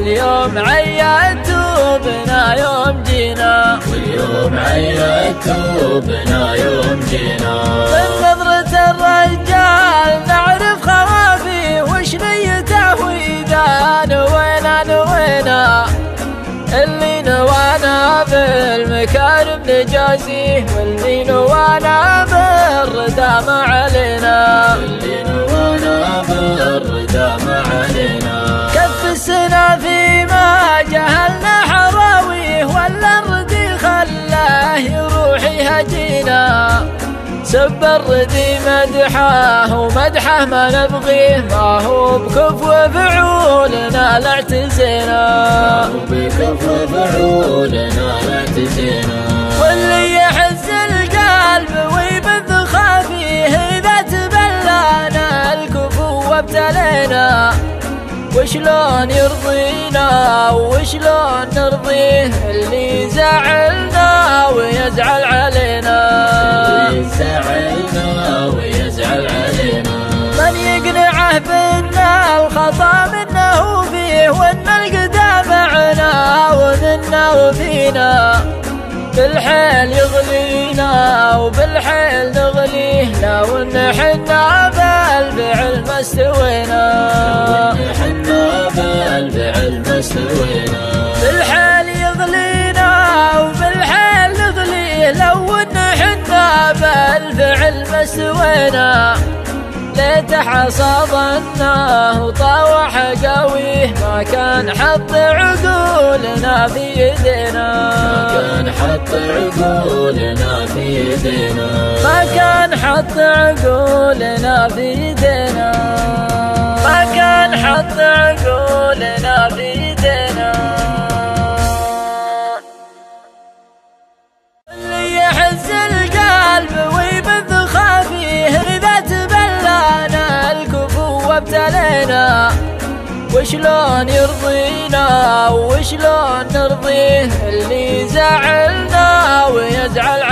واليوم عيدتوا بنا يوم جينا، واليوم عيدتوا بنا يوم جينا. من نظرة الرجال نعرف خوافيه وش نيته وإذا نوينا اللي نوانا بالمكارم نجازيه، واللي نوانا بالردى ما علينا، واللي نوانا بالردى ما علينا. كف السنة فيما جهلنا حراويه، ولا الردي خلاه يروح يهجينا. سب الردي مدحه ومدحه ما نبغيه، ما هو بكفو فعولنا لا اعتزينا، ما هو بكفو فعولنا لا اعتزينا. واللي يحز القلب ويبث خافيه إذا تبلانا الكفو وابتلينا. وشلون يرضينا وشلون نرضيه اللي زعلنا ويزعل علينا، اللي زعلنا ويزعل علينا. من يقنعه بأن الخطأ منه فيه، وأن القدام معنا ومنا وفينا. بالحيل يغلينا وبالحيل نغليه، لو ان حنا بالفعل ما استوينا، حنا بالفعل ما استوينا. بالحيل يغلينا وبالحيل نغليه، لو ان حنا بالفعل ما استوينا. ليت حصادناه وطاوح قويه، ما كان حط عقولنا في يدينا، ما كان حط عقولنا في يدينا. ما كان حط عقولنا في يدينا، ما كان حط عقولنا في يدينا. اللي يحز القلب ويبث خافيه إذا تبلانا الكفو وابتلينا. وشلون يرضينا وشلون نرضيه اللي زعلنا ويزعل